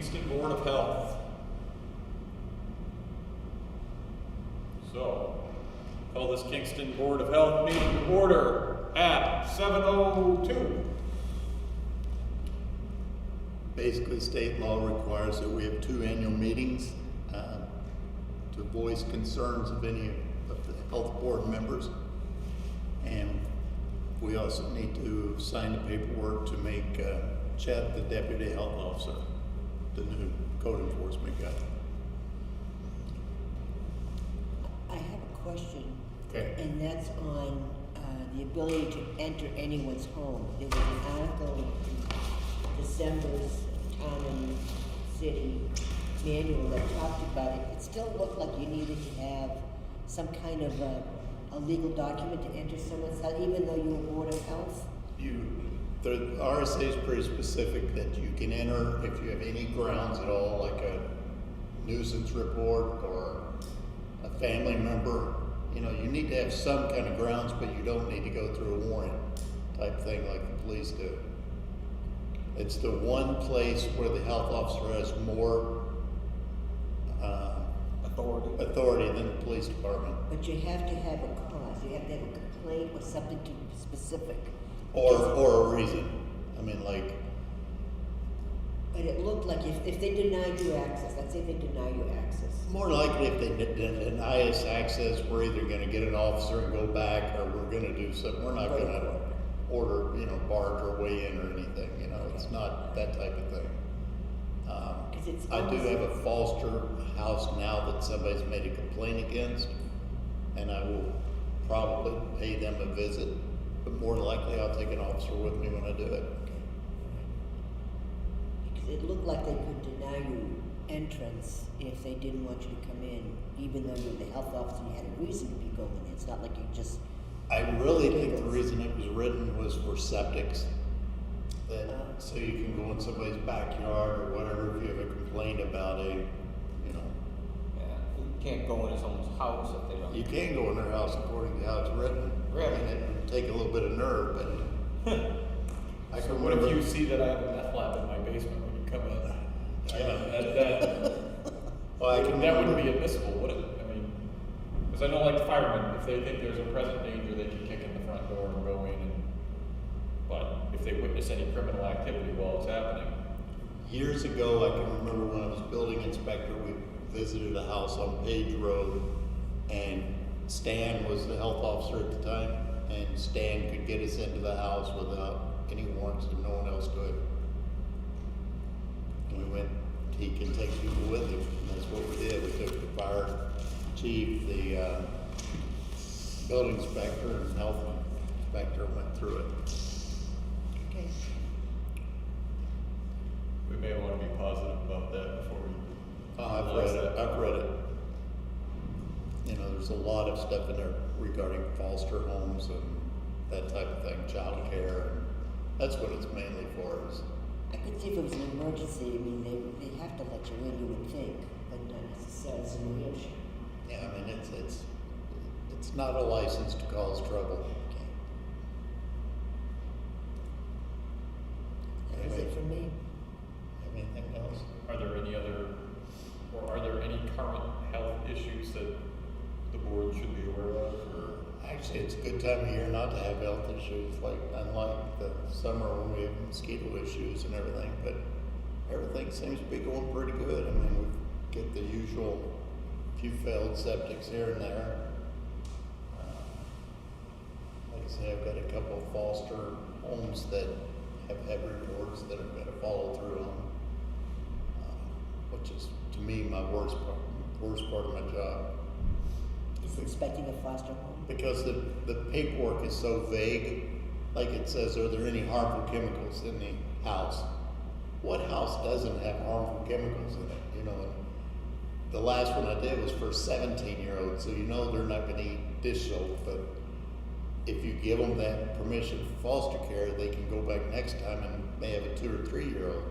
Kingston Board of Health. So, call this Kingston Board of Health meeting to order at 7:02. Basically, state law requires that we have 2 annual meetings to voice concerns of any of the health board members. And we also need to sign the paperwork to make Chad the deputy health officer, the new code enforcement guy. I have a question. Okay. And that's on the ability to enter anyone's home. There was an article in December's Town and City manual that talked about it. It still looked like you needed to have some kind of a legal document to enter someone's house, even though you were Board of Health. The RSA is pretty specific that you can enter if you have any grounds at all, like a nuisance report or a family member. You know, you need to have some kind of grounds, but you don't need to go through a warrant type thing like the police do. It's the one place where the health officer has more authority than the police department. But you have to have a cause. You have to have a complaint or something to be specific. Or a reason. I mean, like. But it looked like if they denied you access, let's say they deny you access. More likely if they deny us access, we're either gonna get an officer and go back, or we're gonna do something. We're not gonna order, barge our way in or anything, it's not that type of thing. I do have a foster house now that somebody's made a complaint against, and I will probably pay them a visit, but more than likely I'll take an officer with me when I do it. Because it looked like they could deny you entrance if they didn't want you to come in, even though you're the health officer and you had a reason to be going in. It's not like you just... I really think the reason it was written was for septics. So you can go in somebody's backyard or whatever if you have a complaint about Yeah, you can't go into someone's house if they don't. You can go in their house according to how it's written. Really? And it would take a little bit of nerve, but I So can what if remember. you see that I have a meth lab in my basement when you come in? Well, I can that wouldn't remember. be admissible, would it? I mean, because I know like firemen, if they think there's a present danger, they can kick in the front door and go in but if they witness any criminal activity while it's happening. Years ago, I can remember when I was building inspector, we visited a house on Page Road, and Stan was the health officer at the time, and Stan could get us into the house without any warrants, and no one else could. And we went, he can take people with him, and that's what we did. We took the fire chief, the building inspector, and health inspector, and went through it. Okay. We may want to be positive about that before we. I've read it. There's a lot of stuff in there regarding foster homes and that type of thing, child care, and that's what it's mainly for. I could see if it was an emergency. I mean, they have to let you in, you would think, but not necessarily. It's in New Hampshire. Yeah, I mean, it's not a license to cause trouble. Okay. That was it for me. Have anything else? Are there any current health issues that the board should be aware of? Or? Actually, it's a good time of year not to have health issues, unlike the summer when we have mosquito issues and everything, but everything seems to be going pretty good. I mean, we get the usual few failed septics here and there. Like I say, I've got a couple of foster homes that have had reports that I've got to follow through on, which is, to me, my worst part of my job. Is inspecting a foster home? Because the paperwork is so vague, like it says, are there any harmful chemicals in the house? What house doesn't have harmful chemicals in it? And the last one I did was for 17-year-olds, so they're not going to eat dish soap, but if you give them that permission for foster care, they can go back next time and may have a 2 or 3-year-old.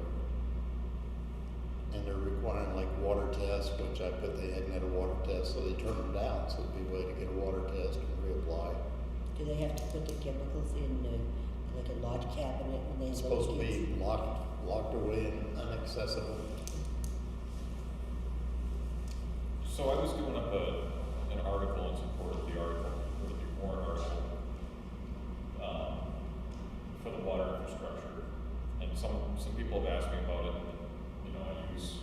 And they're requiring like water tests, which I put they hadn't had a water test, so they turned them down, so it'd be a way to get a water test and reapply. Do they have to put the chemicals in like a lodge cabinet when they have It's those supposed to kids? be locked away and inaccessible. So I was doing up an article in support of the article, or the warrant article, for the water infrastructure. And some people have asked me about it, and, you know, I use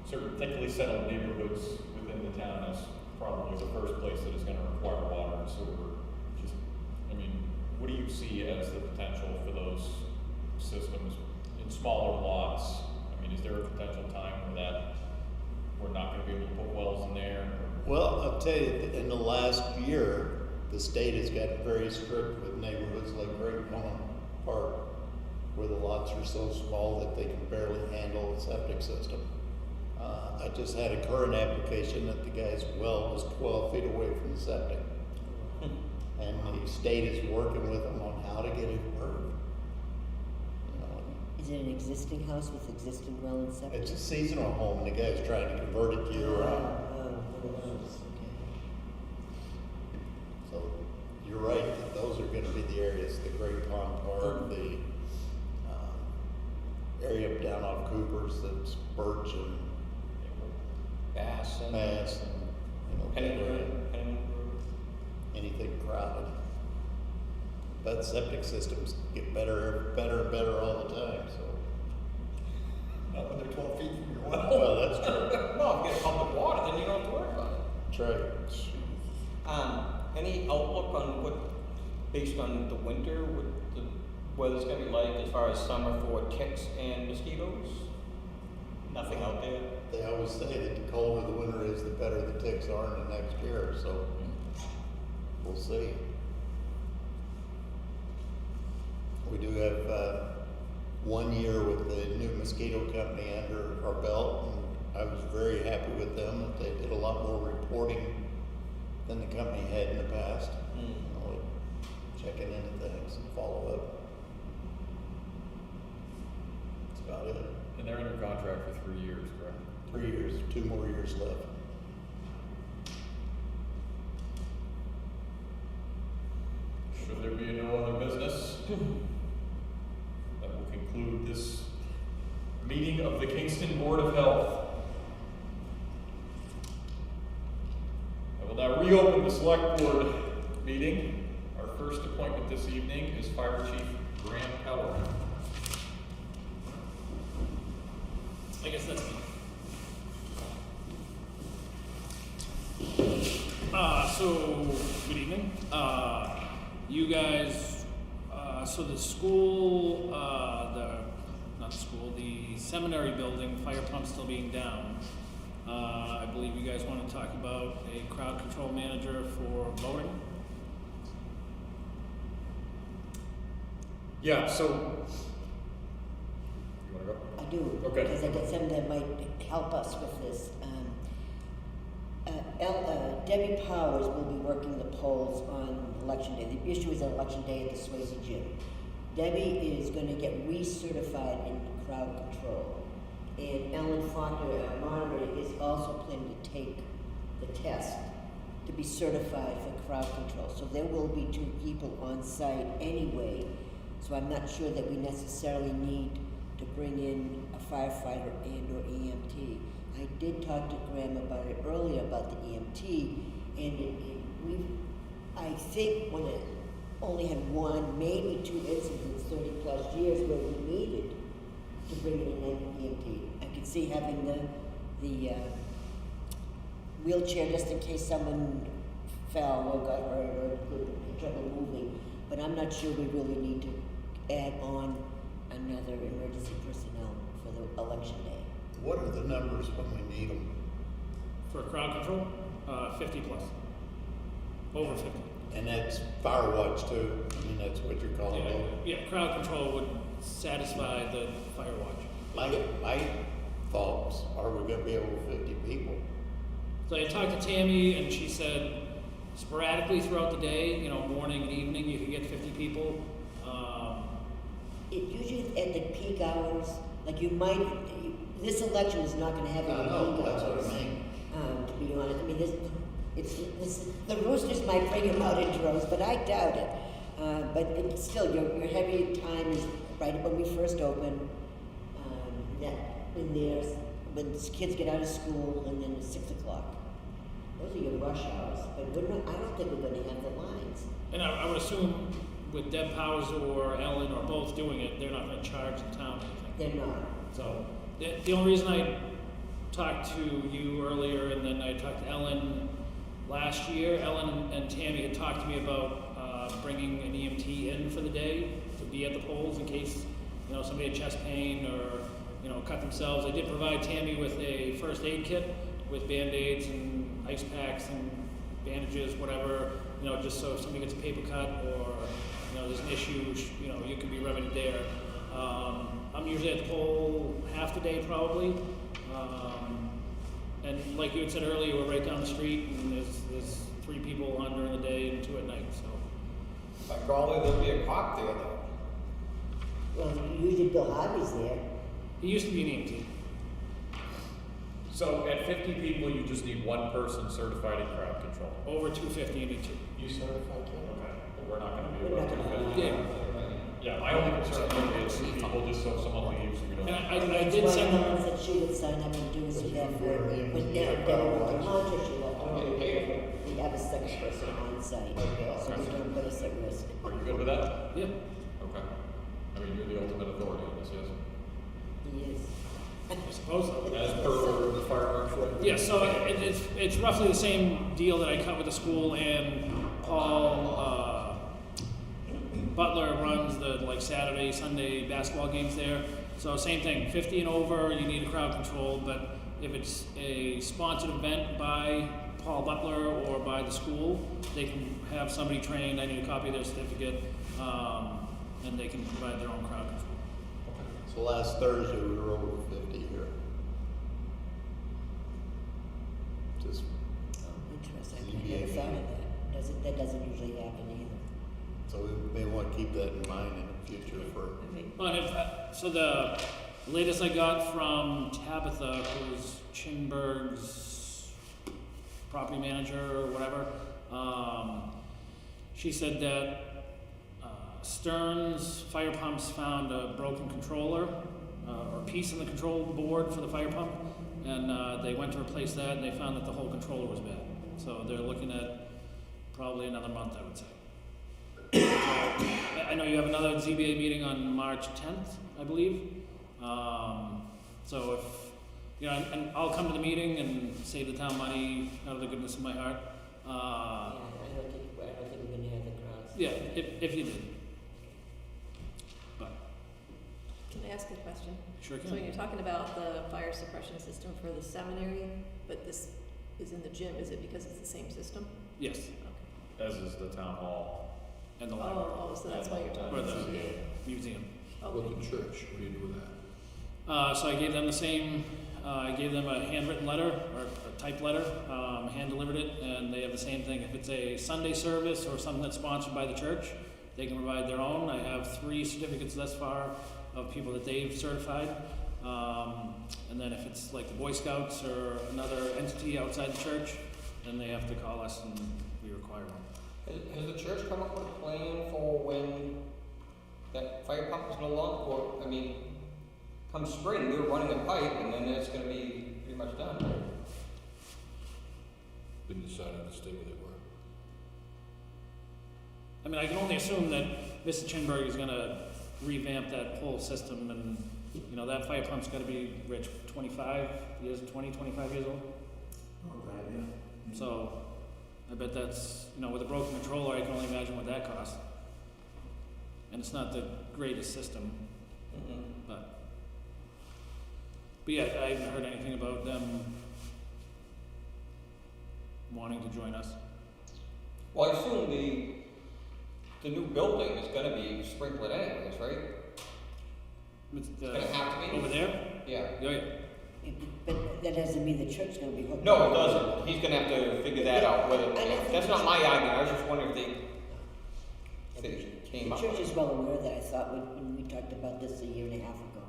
certain thickly settled neighborhoods within the town as probably the first place that is gonna require water and sewer. Just, I mean, what do you see as the potential for those systems in smaller lots? I mean, is there a potential time where we're not gonna be able to put wells in there? Well, I'll tell you, in the last year, the state has gotten very strict with neighborhoods like Great Pond Park, where the lots are so small that they can barely handle a septic system. I just had a current application that the guy's well was 12 feet away from the septic. And the state is working with them on how to get it approved. You know, Is it an existing house with existing well and septic? it's a seasonal home, and the guy's trying to convert it year round. One of those, okay. So you're right, that those are gonna be the areas, the Great Pond Park, the area up down off Cooper's, that's Birch and Bass and. Mass and, you know, that area, anything crowded. But septic systems get better and better all the time, so. Not when they're 12 feet from your Well, that's true. Well, if you get public water, then you don't have to worry about it. That's right. Any outlook on what, based on the winter, what the weather's gonna be like as far as summer for ticks and mosquitoes? Nothing out there? They always say that the colder the winter is, the better the ticks are in the next year, so we'll see. We do have 1 year with the new mosquito company under our belt, and I was very happy with them, that they did a lot more reporting than the company had in the past. You know, checking into things and follow up. That's about it. And they're under contract for 3 years, correct? 3 years, 2 more years left. Should there be no other business, that will conclude this meeting of the Kingston Board of Health. I will now reopen the select board meeting. Our first appointment this evening is Fire Chief Graham Kellerman. I guess that's me. So, good evening. You guys, so the school, not the school, the seminary building, fire pump still being down. I believe you guys want to talk about a crowd control manager for voting. Yeah, so, you wanna go? I do. Okay. Because I got something that might help us with this. Debbie Powers will be working the polls on election day. The issue is election day at the Swayze Gym. Debbie is gonna get recertified in crowd control. And Ellen Faulkner, our monitor, is also planning to take the test to be certified for crowd control. So there will be 2 people on site anyway. So I'm not sure that we necessarily need to bring in a firefighter and or EMT. I did talk to Graham about it earlier about the EMT, and I think when it only had 1, maybe 2 incidents 30 plus years where we needed to bring in an EMT. I could see having the wheelchair just in case someone fell or got hurt or had trouble moving, but I'm not sure we really need to add on another emergency personnel for the election day. What are the numbers when we need them? For crowd control, 50 plus. Over 50. And that's fire watch too. I mean, that's what you're calling it. Yeah, crowd control would satisfy the fire watch. My thoughts are we gonna be over 50 people? So I talked to Tammy, and she said sporadically throughout the day, you know, morning and evening, you can get 50 people. It usually at the peak hours, like you might, this election is not gonna have any I peak know, that's hours. what I mean. To be honest, I mean, the roosters might bring them out in droves, but I doubt it. But it's still, your heavy time is right when we first open. That in there's when kids get out of school and then it's 6 o'clock. Those are your rush hours, but we're not, I don't think we're gonna have the lines. And I would assume with Deb Powers or Ellen or both doing it, they're not gonna charge the town anything. They're not. So, the only reason I talked to you earlier and then I talked to Ellen last year, Ellen and Tammy had talked to me about bringing an EMT in for the day to be at the polls in case, you know, somebody had chest pain or, you know, cut themselves. I did provide Tammy with a first aid kit with Band-Aids and ice packs and bandages, whatever, you know, just so if somebody gets a paper cut or, you know, there's an issue, you know, you can be remedied there. I'm usually at the poll half the day probably. And like you had said earlier, we're right down the street and there's 3 people on during the day and 2 at night, so. By golly, there'll be a cop there though. Well, usually Bill Harvey's there. He used to be an EMT. So at 50 people, you just need one person certified in crowd control. Over 250 you need 2. You certified too? Okay, but we're not gonna be We're about not gonna 250. Yeah. Yeah, my only concern is 2 people, just so if someone leaves, we don't. And I That's did one send of the them, ones that she would sign up and do is that for, Yeah, when yeah, they went to lunch or she left early, we have a second person on site, so we don't put us at risk. Are you good with that? yeah. Okay. I mean, you're the ultimate authority on this, yes? He is. I suppose so. As per the fire marshal? Yeah, so it's roughly the same deal that I cut with the school, and Paul Butler runs the like Saturday, Sunday basketball games there. So same thing, 50 and over, you need a crowd control, but if it's a sponsored event by Paul Butler or by the school, they can have somebody trained. I need a copy of their certificate, and they can provide their own crowd control. So last Thursday, we were over 50 here. Just, Interesting, I never thought of that. That doesn't usually happen either. so we may want to keep that in mind in the future for, Well, and so the latest I got from Tabitha, who's Chinberg's property manager or whatever, she said that Stearns Fire Pumps found a broken controller or piece in the control board for the fire pump, and they went to replace that, and they found that the whole controller was bad. So they're looking at probably another month, I would say. I know you have another ZBA meeting on March 10th, I believe. So if, you know, and I'll come to the meeting and save the town money out of the goodness of my heart. Yeah, I don't think we're gonna have the crowds. Yeah, if you did. But, Can I ask a question? sure So can. you're talking about the fire suppression system for the seminary, but this is in the gym, is it because it's the same system? Yes, As is the town hall. and the library, Oh, so that's why you're talking or about. the museum. Okay. church, what do you do with that? So I gave them the same, I gave them a handwritten letter, or a typed letter, hand delivered it, and they have the same thing. If it's a Sunday service or something that's sponsored by the church, they can provide their own. I have 3 certificates thus far of people that they've certified. And then if it's like the Boy Scouts or another entity outside the church, then they have to call us and we require one. Has the church come up with a plan for when that fire pump is no longer, or, I mean, come spring, we're running a pipe and then it's gonna be pretty much done, right? Been decided to stay with it, where? I mean, I can only assume that Mr. Chinberg is gonna revamp that whole system, and, you know, that fire pump's gotta be, Rich, 25 years old? So, I bet that's, you know, with a broken controller, I can only imagine what that costs. And it's not the greatest system, Mm-hmm. but yeah, I haven't heard anything about them wanting to join us. Well, I assume the new building is gonna be sprinkled anyways, right? It's It's gonna have to be? over there? Yeah. Oh, yeah. But that doesn't mean the church gonna be hooked. No, up. it doesn't. He's gonna have to figure that out, whether, I don't think that's not the my church- argument, I was just wondering if The they came the up church with is it. well aware of that, I thought when we talked about this a year and a half ago.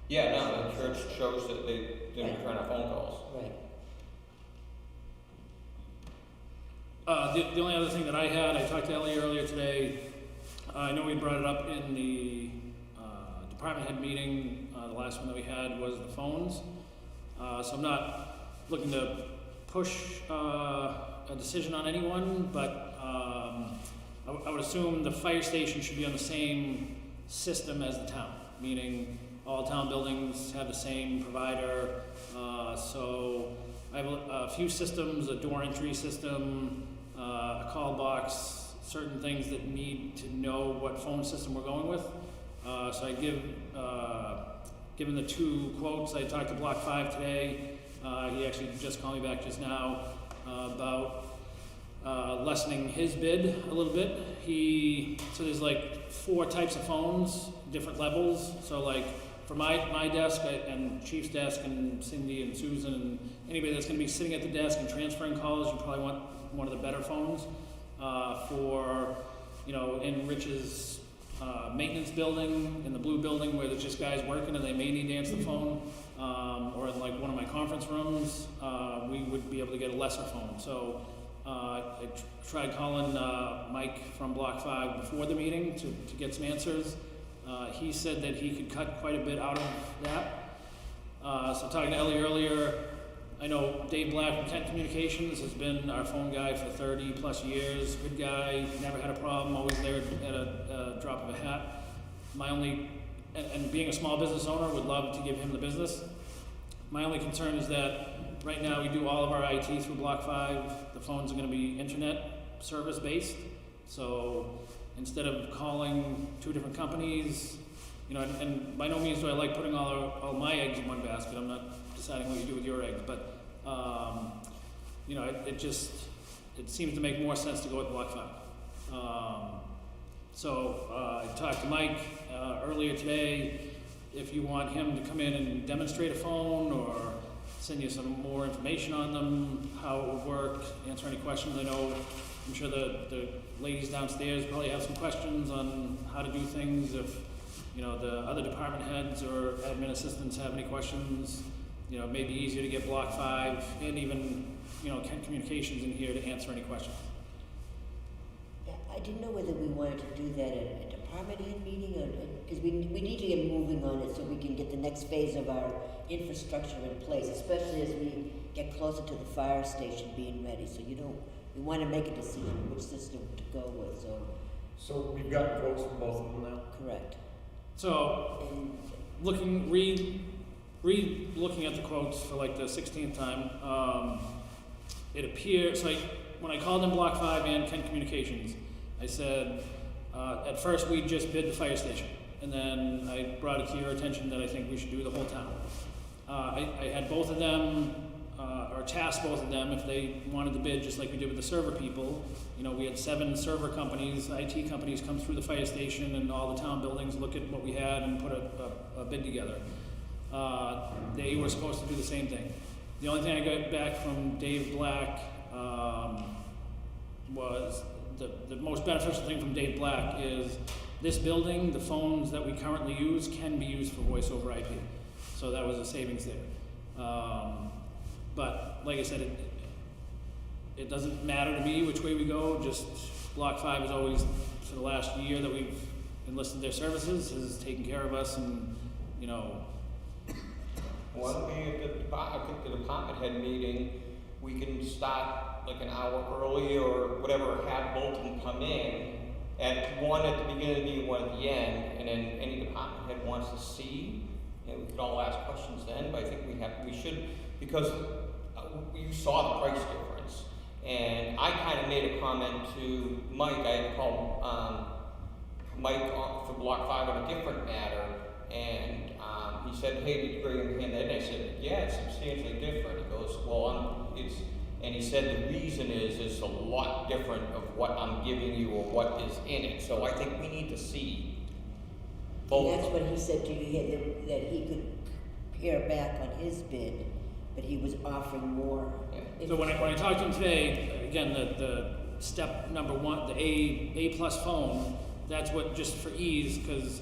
Yeah, no, the church shows that they didn't return our phone calls. Right. The only other thing that I had, I talked to Ellie earlier today. I know we brought it up in the department head meeting. The last one that we had was the phones. So I'm not looking to push a decision on anyone, but I would assume the fire station should be on the same system as the town, meaning all town buildings have the same provider. So I have a few systems, a door entry system, a call box, certain things that need to know what phone system we're going with. So I given the 2 quotes, I talked to Block 5 today. He actually just called me back just now about lessening his bid a little bit. So there's like 4 types of phones, different levels. So like for my desk and Chief's desk and Cindy and Susan and anybody that's going to be sitting at the desk and transferring calls, you probably want one of the better phones. For, in Rich's maintenance building, in the blue building where there's just guys working and they may need to answer the phone, or in like one of my conference rooms, we would be able to get a lesser phone. So I tried calling Mike from Block 5 before the meeting to get some answers. He said that he could cut quite a bit out of that. So talking to Ellie earlier, I know Dave Black from Kent Communications has been our phone guy for 30 plus years. Good guy, never had a problem, always there at a drop of a hat. And being a small business owner, would love to give him the business. My only concern is that right now we do all of our IT through Block 5. The phones are going to be internet service based. So instead of calling 2 different companies, and by no means do I like putting all my eggs in one basket. I'm not deciding what you do with your eggs, but it seems to make more sense to go with Block 5. So I talked to Mike earlier today. If you want him to come in and demonstrate a phone or send you some more information on them, how it would work, answer any questions. I'm sure the ladies downstairs probably have some questions on how to do things. If the other department heads or admin assistants have any questions, it may be easier to get Block 5 and even Kent Communications in here to answer any questions. Yeah, I didn't know whether we wanted to do that at a department head meeting or, because we need to get moving on it so we can get the next phase of our infrastructure in place, especially as we get closer to the fire station being ready. So we want to make a decision which system to go with, So we've got quotes from both of them now? correct. So And looking at the quotes for like the 16th time, it appears like when I called in Block 5 and Kent Communications, I said at first we just bid the fire station, and then I brought it to your attention that I think we should do the whole town. I had both of them, or tasked both of them if they wanted to bid just like we did with the server people. We had 7 server companies, IT companies come through the fire station and all the town buildings, look at what we had and put a bid together. They were supposed to do the same thing. The only thing I got back from Dave Black was the most beneficial thing from Dave Black is this building, the phones that we currently use can be used for voice over IP. So that was a savings there. But like I said, it doesn't matter to me which way we go. Just Block 5 is always, for the last year that we've enlisted their services, has taken care of us, and Why don't we, at the department head meeting, we can start like an hour early or whatever, have both of them come in, and one at the beginning of the meeting, one at the end, and then any department head wants to see, we could all ask questions then, but I think we should, because you saw the price difference, and I kind of made a comment to Mike. I had called Mike for Block 5 on a different matter, and he said, "Hey, did you bring him in?" And I said, "Yeah, it's substantially different." He goes, "Well, and he said the reason is it's a lot different of what I'm giving you or what is in it. So I think we need to see both." that's what he said to you, that he could pare back on his bid, but he was offering more. Yeah. So when I talked to him today, again, the step number 1, the A plus phone, that's what, just for ease, because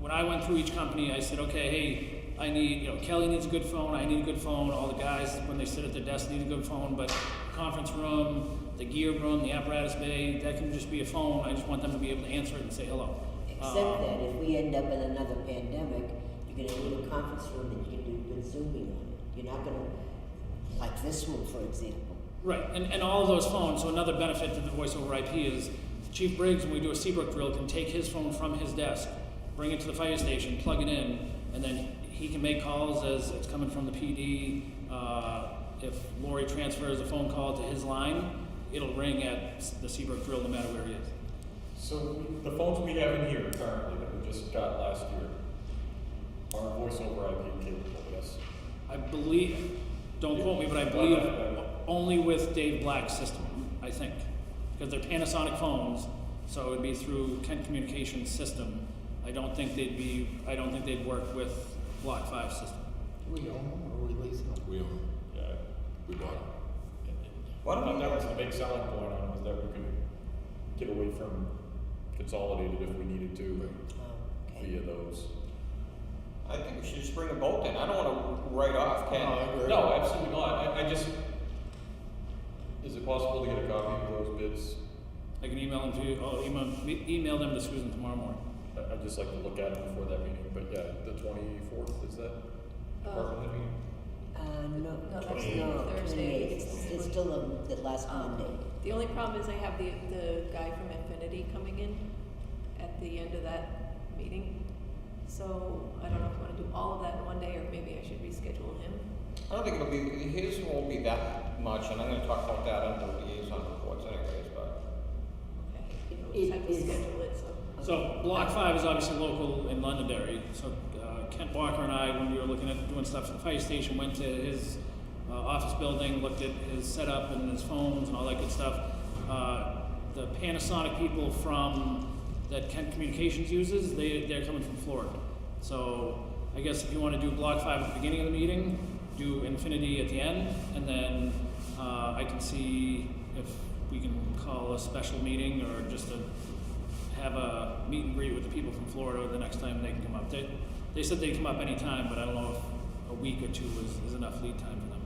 when I went through each company, I said, okay, hey, I need, Kelly needs a good phone, I need a good phone, all the guys, when they sit at their desk, need a good phone, but conference room, the gear room, the apparatus bay, that can just be a phone. I just want them to be able to answer it and say hello. Except that if we end up in another pandemic, you're gonna need a conference room that you can do good Zooming on. You're not gonna, like this one, for example. Right, and all of those phones, so another benefit to the voice over IP is Chief Briggs, when we do a Seabrook drill, can take his phone from his desk, bring it to the fire station, plug it in, and then he can make calls as it's coming from the PD. If Lori transfers a phone call to his line, it'll ring at the Seabrook drill no matter where he is. So the phones we have in here currently that we just got last year are voice over IP capable, yes? I believe, don't quote me, but I believe only with Dave Black's system, I think. Because they're Panasonic phones, so it would be through Kent Communications system. I don't think they'd work with Block 5 system. We own them or we lease them? We own Yeah. it. We bought it. Why don't I thought we- that was the big selling point on it, was that we could get away from Consolidated if we needed to Okay. via those. I think we should just bring them both in. I don't wanna write off Ken. No, I agree. No, absolutely not. I just, is it possible to get a copy of those bids? I can email them to you, email them to Susan tomorrow morning. I'd just like to look at it before that meeting, but yeah, the 24th, is that department head meeting? No, No, that's no, Thursday. 28th. It's still the last Monday. The only problem is I have the guy from Affinity coming in at the end of that meeting. So I don't know if I wanna do all of that in one day, or maybe I should reschedule him. I don't think it'll be, his won't be that much, and I'm gonna talk about that under liaison reports anyways, but. Okay, you know, It just have to is- schedule it, so. So Block 5 is obviously local in Londonderry. So Kent Walker and I, when we were looking at doing stuff at the fire station, went to his office building, looked at his setup and his phones and all that good stuff. The Panasonic people that Kent Communications uses, they're coming from Florida. So I guess if you want to do Block 5 at the beginning of the meeting, do Infinity at the end, and then I can see if we can call a special meeting or just to have a meet and greet with the people from Florida the next time they can come up. They said they'd come up anytime, but I don't know if a week or two is enough lead time for them.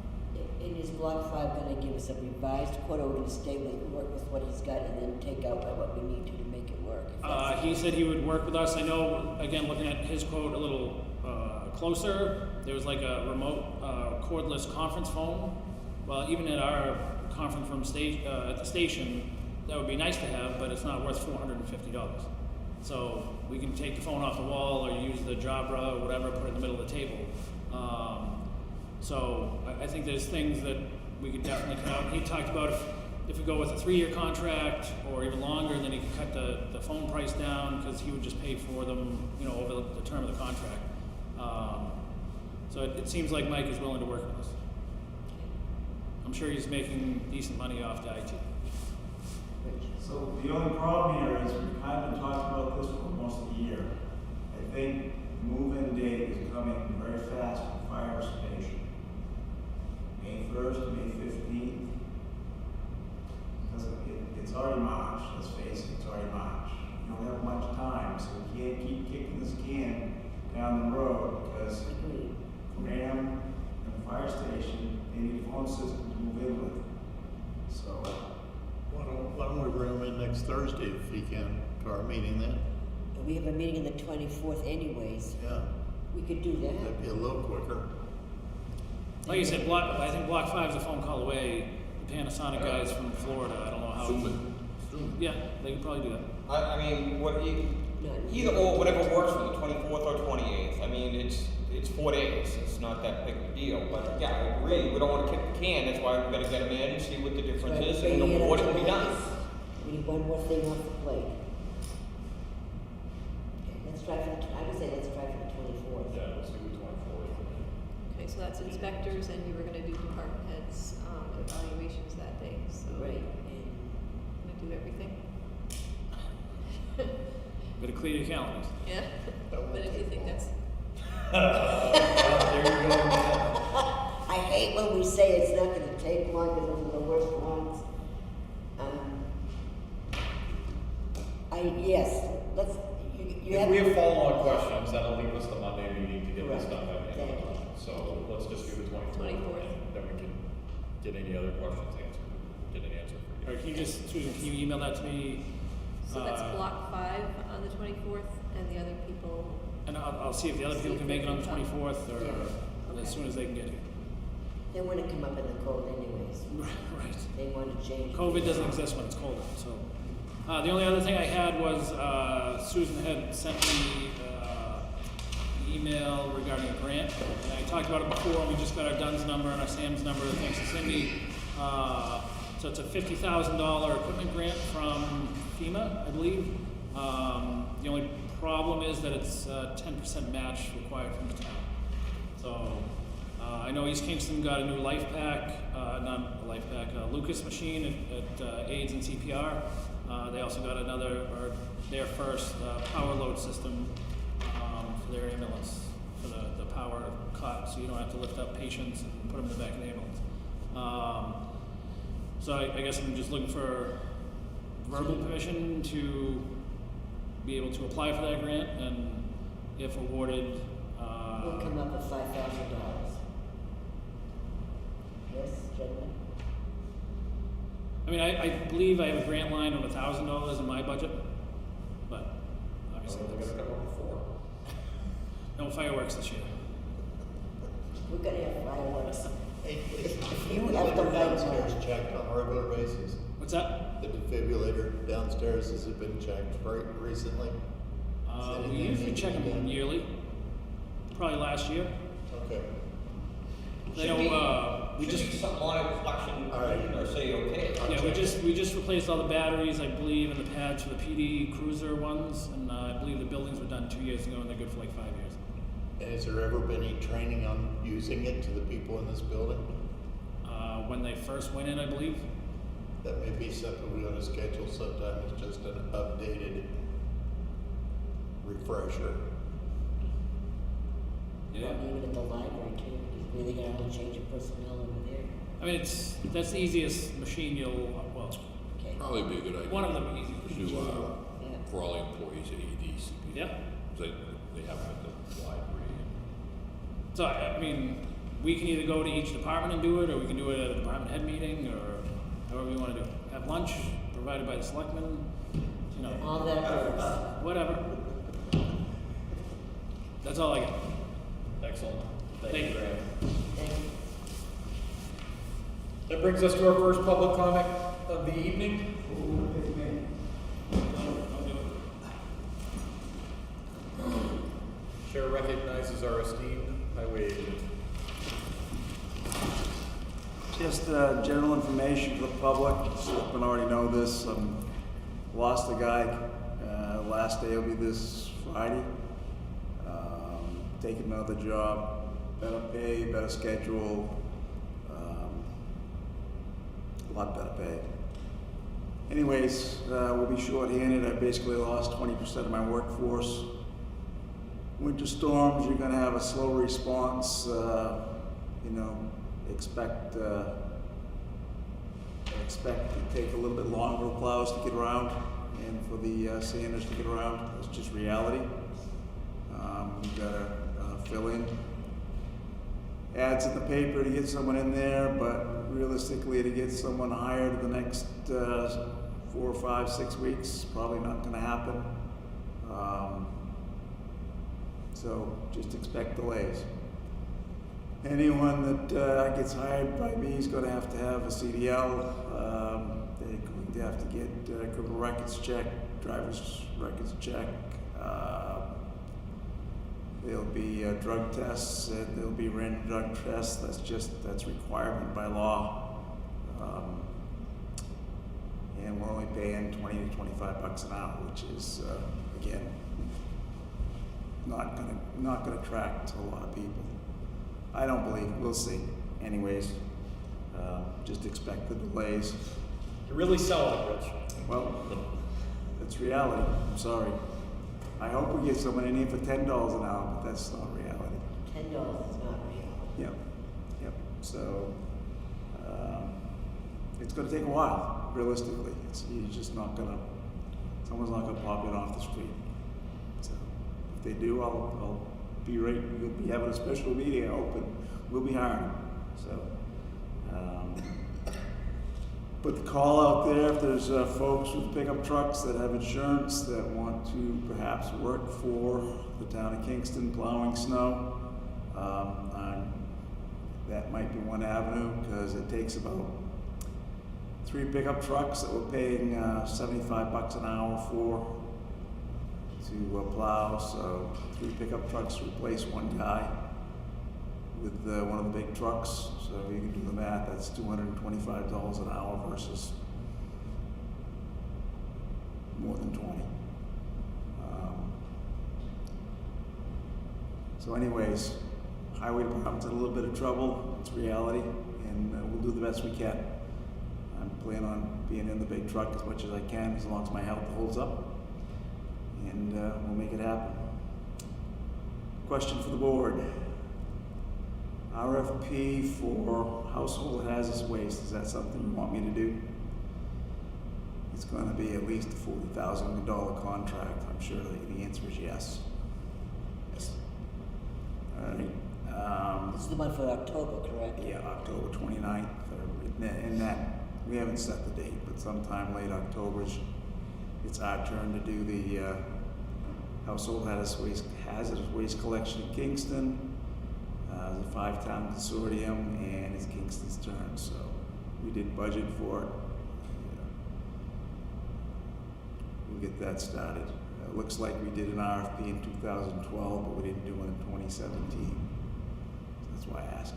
And is Block 5 gonna give us a revised quote, or to stay with, work with what he's got and then take out what we need to make it work? If that's the He case. said he would work with us. I know, again, looking at his quote a little closer, there was like a remote cordless conference phone. Well, even at our conference room at the station, that would be nice to have, but it's not worth $450. So we can take the phone off the wall or use the Jabra or whatever, put it in the middle of the table. So I think there's things that we could definitely cut out. He talked about if we go with a 3-year contract or even longer, then he could cut the phone price down because he would just pay for them, over the term of the contract. So it seems like Mike is willing to work with us. I'm sure he's making decent money off the IT. So the only problem here is we've kind of been talking about this for most of the year. I think the move-in date is coming very fast for the fire station. May 1st to May 15th. Because it's already March, let's face it, it's already March. You don't have much time, so we can't keep kicking this can down the road because Agreed. Graham and the fire station, they need a phone system to move in with. So, Why don't we bring him in next Thursday if he can, to our meeting then? And we have a meeting on the 24th anyways. Yeah, We could do that. that'd be a little quicker. Like you said, I think Block 5 is a phone call away. The Panasonic guys from Florida, I don't know how. Zoom it. Zoom Yeah, they could probably do that. I mean, No, either or, whatever works for the 24th or 28th. I mean, it's 4 days. It's not that big of a deal. But yeah, I agree. We don't want to kick the can. That's why we got to get them in, see what the difference Right, is, bring and it award it up and be to done. August. We need one more thing off the plate. Okay, let's try I would say let's try for the 24th. Yeah, let's do the 24th. Okay, so that's inspectors, and you were gonna do department heads, evaluations that day, so. Right, I'm gonna do everything. Better clear your calendars. Yeah, but if you think that's, There you go, man. I hate when we say it's not gonna take long, because those are the worst ones. Yes, let's, you If have. we have follow-on questions, that'll leave us the Monday meeting to get this Right. done by the end of the Thank month. So let's just do the 24th. 24th. Then we can get any other questions answered, get an answer for Or you. can you Susan, can you email that to me? so that's block 5 on the 24th, and the other people, And I'll see if the other people can make it on the 24th or Yeah. as soon as they can get here. They wouldn't come up in the cold anyways. Right. They want to change. COVID doesn't exist when it's cold out, so. The only other thing I had was, Susan had sent me, an email regarding a grant. And I talked about it before, we just got our DUNS number and our SAM's number, thanks to Cindy. So it's a $50,000 equipment grant from FEMA, I believe. The only problem is that it's 10% match required from the town. So, I know East Kingston got a new life pack, not a life pack, a Lucas machine at AIDS and CPR. They also got another, or their first power load system for their ambulance, for the power cut, so you don't have to lift up patients and put them in the back of the ambulance. So I guess I'm just looking for verbal permission to be able to apply for that grant, and if awarded, We'll come up with $5,000. Yes, gentlemen? I mean, I believe I have a grant line of $1,000 in my budget, but I obviously don't think I've come up before. no fireworks this year. We're gonna have fireworks. Hey, If you is have the to light downstairs one. checked on a regular basis? What's that? The defibrillator downstairs, has it been checked recently? Is We anything usually need to check be them done? yearly, probably last year. Okay. I know, we Should just, be some on it reflection, All right. or say, okay. yeah, we just replaced all the batteries, I believe, and the pads for the PD Cruiser ones, and I believe the buildings were done 2 years ago, and they're good for like 5 years. And has there ever been any training on using it to the people in this building? When they first went in, I believe. That may be something we ought to schedule sometime, it's just an updated refresher. Yeah. Probably even at the library too, because really got all the change of personnel over there. I mean, that's the easiest machine well, Okay. Probably be a good idea. one of them easy. To do, Yeah. for all the employees at EDC. Yeah. They have them at the library. So, I mean, we can either go to each department and do it, or we can do it at a department head meeting, or however we want to do it. Have lunch provided by the selectmen, you know, All that works. whatever. That's all I got. Excellent. Thank you. Graham. Thank you. That brings us to our first public comment of the evening. Chair recognizes our esteemed highway agent. Just general information for the public. Selectmen already know this. Lost a guy. Last day will be this Friday. Taking another job. Better pay, better schedule. A lot better pay. Anyways, we'll be short-handed. I basically lost 20% of my workforce. Winter storms, you're gonna have a slow response. Expect to take a little bit longer for plows to get around and for the sanders to get around. That's just reality. We've got to fill in ads in the paper to get someone in there, but realistically to get someone hired the next 4, 5, 6 weeks, probably not going to happen. So just expect delays. Anyone that gets hired by me is going to have a CDL. They're going to have to get criminal records checked, driver's records checked. There'll be drug tests, and there'll be random drug tests. That's requirement by law. And we're only paying $20 to $25 an hour, which is again not gonna attract a lot of people. I don't believe. We'll see. Anyways, just expect the delays. You're really selling it, Rich. Well, it's reality. I'm sorry. I hope we get someone in here for $10 an hour, but that's not reality. $10 is not real. Yep. So it's going to take a while. Realistically, you're just not gonna. Someone's not gonna pop in off the street. So if they do, I'll be right. We'll be having a special meeting. I hope, and we'll be hiring. So put the call out there if there's folks with pickup trucks that have insurance that want to perhaps work for the town of Kingston plowing snow. I'm that might be one avenue, because it takes about 3 pickup trucks that we're paying $75 an hour for to plow, so 3 pickup trucks to replace 1 guy with one of the big trucks. So you can do the math, that's $225 an hour versus more than 20. So anyways, highway department's in a little bit of trouble, it's reality, and we'll do the best we can. I'm planning on being in the big truck as much as I can, as long as my health holds up, and we'll make it happen. Question for the board. RFP for household hazardous waste, is that something you want me to do? It's gonna be at least a $40,000 contract, I'm sure the answer is yes. Yes. All right. This is the one for October, correct? Yeah, October 29th, and that, we haven't set the date, but sometime late October, it's our turn to do the household hazardous waste collection in Kingston. It's a 5-town consortium, and it's Kingston's turn, so we did budget for it. We'll get that started. It looks like we did an RFP in 2012, but we didn't do one in 2017. That's why I asked.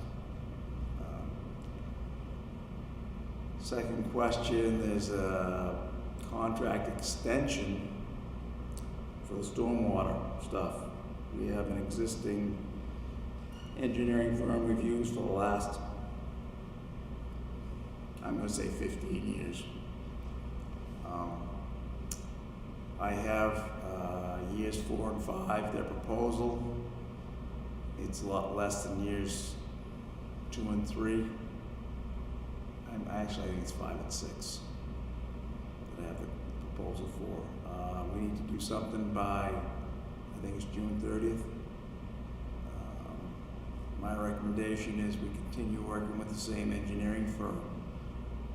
Second question, there's a contract extension for the stormwater stuff. We have an existing engineering firm we've used for the last, I'm going to say 15 years. I have years 4 and 5, their proposal. It's a lot less than years 2 and 3. I think it's 5 and 6 that I have the proposal for. We need to do something by, I think it's June 30th. My recommendation is we continue working with the same engineering firm.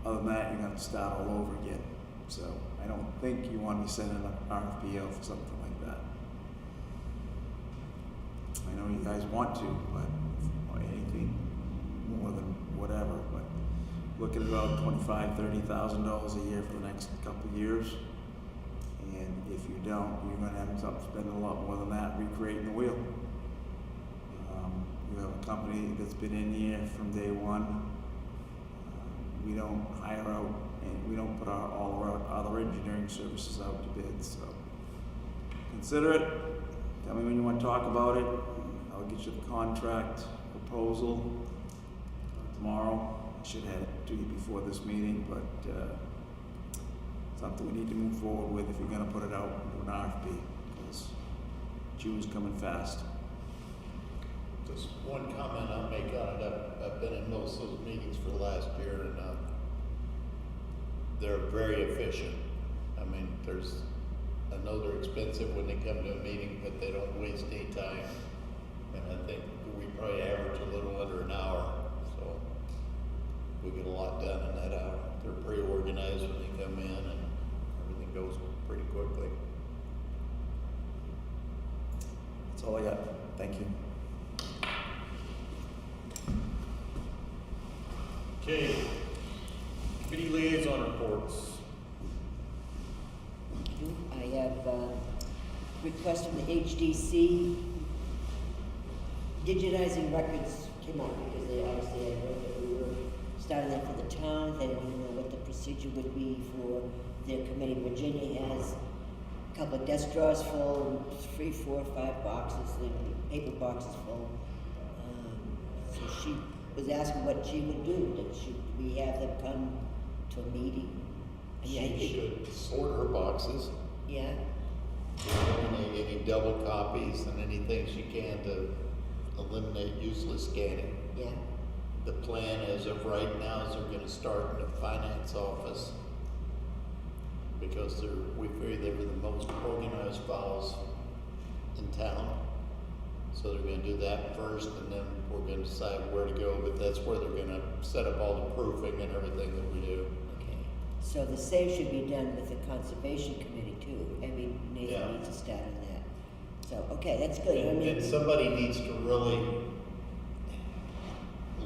Other than that, you're going to start all over again. So I don't think you want to be sending an RFP out for something like that. I know you guys want to, but or anything more than whatever. But looking at about $25,000, $30,000 a year for the next couple of years. And if you don't, you're going to end up spending a lot more than that recreating the wheel. We have a company that's been in here from day one. We don't hire out, and we don't put all of our other engineering services out to bid. So consider it. Tell me when you want to talk about it. I'll get you the contract proposal tomorrow. I should have it to you before this meeting, but something we need to move forward with if you're going to put it out into an RFP, because June's coming fast. Just one comment I'll make on it. I've been in most of those meetings for the last year, and they're very efficient. I mean, I know they're expensive when they come to a meeting, but they don't waste any time. And I think we probably average a little under an hour, so we get a lot done in that hour. They're pretty organized when they come in, and everything goes pretty quickly. That's all I got. Thank you. Okay, committee liaison reports. I have a request from the HDC. Digitizing records came up because they obviously had heard that we were starting that for the town. They didn't know what the procedure would be for their committee. Virginia has a couple of desk drawers full, 3, 4, 5 boxes, the paper boxes full. So she was asking what she would do. Should we have them come to a meeting? She should sort her boxes, Yeah, eliminate any double copies and anything she can to eliminate useless scanning. yeah. The plan as of right now is they're gonna start in the finance office because we figure they were the most organized files in town. So they're gonna do that first, and then we're gonna decide where to go, but that's where they're gonna set up all the proofing and everything that we do. Okay. So the same should be done with the conservation committee too. I mean, Nathan Yeah. needs to start on that. So, okay, that's good. I And mean, somebody needs to really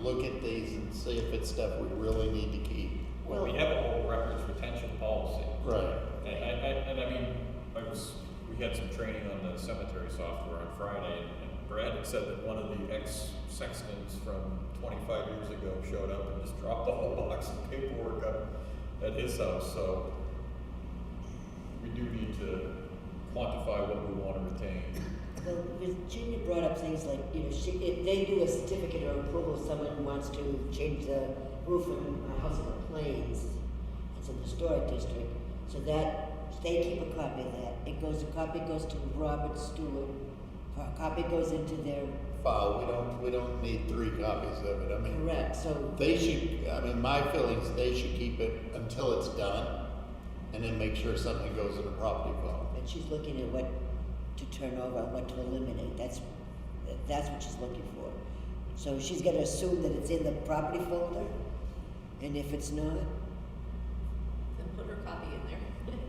look at these and see if it's stuff we really need to keep. Well, we have a whole records retention policy. Right. And I mean, we had some training on the cemetery software on Friday, and Brad had said that one of the ex-sextons from 25 years ago showed up and just dropped the whole box of paperwork up at his house, so we do need to quantify what we want to retain. Well, Virginia brought up things like, you know, if they do a certificate or approval, someone wants to change the roof in a house in the Plains, it's an historic district, so that, they keep a copy of that. A copy goes to Robert Stewart, a copy goes into their, File, we don't need 3 copies of it, I mean. correct, so. They should, I mean, my feelings, they should keep it until it's done, and then make sure something goes in the property file. And she's looking at what to turn over and what to eliminate, that's what she's looking for. So she's gonna assume that it's in the property folder, and if it's not, Then put her copy in there.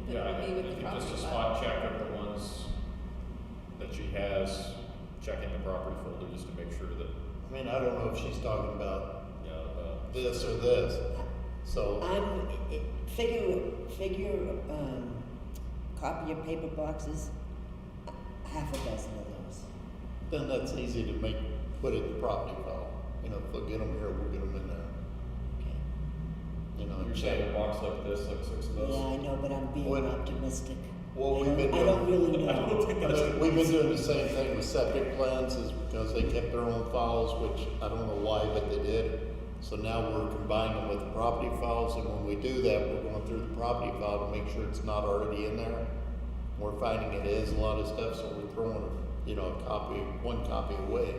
Yeah, That I would be with the think property just a file. spot check of the ones that she has, checking the property folder just to make sure that, I mean, I don't know if she's talking about yeah, this or this, so. figure, copy your paper boxes, half a dozen of those. Then that's easy to put in the property file. You know, if they'll get them here, we'll get them in there. Okay. You know, you're check. saying a box like this, like 6 of those? Yeah, I know, but I'm being What- optimistic. Well, I don't really know. I don't think that's gonna We've been doing the same thing with septic plans, is because they kept their own files, which I don't know why, but they did. So now we're combining them with the property files, and when we do that, we're going through the property file to make sure it's not already in there. We're finding it is a lot of stuff, so we're throwing, you know, one copy away.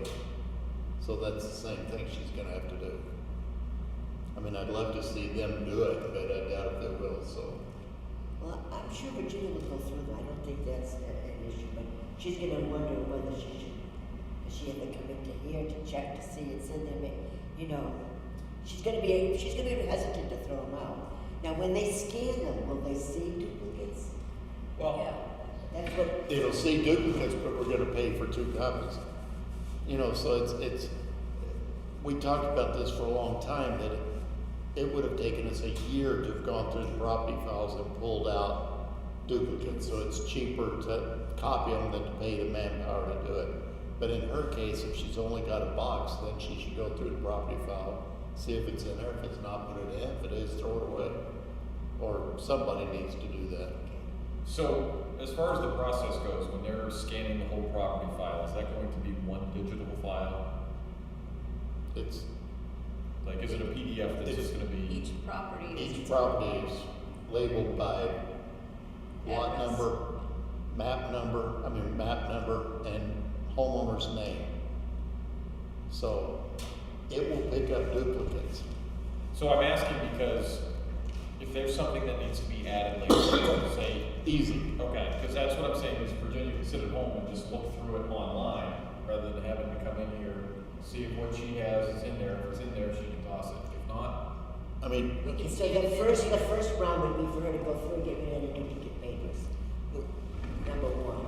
So that's the same thing she's gonna have to do. I mean, I'd love to see them do it, but I doubt if they will, so. Well, I'm sure Virginia will go through them, I don't think that's an issue, but she's gonna wonder whether she should, does she have to come into here to check to see it's in there, you know. She's gonna be hesitant to throw them out. Now, when they scan them, will they see duplicates? Well, Yeah. That's what, It'll see duplicates, but we're gonna pay for 2 copies. You know, so it's, we talked about this for a long time, that it would have taken us a year to have gone through the property files and pulled out duplicates, so it's cheaper to copy them than to pay the manpower to do it. But in her case, if she's only got a box, then she should go through the property file, see if it's in there, if it's not, put it in, if it is, throw it away. Or somebody needs to do that. so as far as the process goes, when they're scanning the whole property file, is that going to be one digital file? It's, Like, is it a PDF that's just gonna be? Each property is. each its property own- is labeled by lot Address. number, map number, and homeowner's name. So it will pick up duplicates. So I'm asking because if there's something that needs to be added later, say, Easy. okay, because that's what I'm saying, is Virginia can sit at home and just look through it online, rather than having to come in here, see if what she has is in there, if it's in there, she can toss it, if not, I mean, so the first round would be for her to go through and get rid of the duplicate papers, number 1.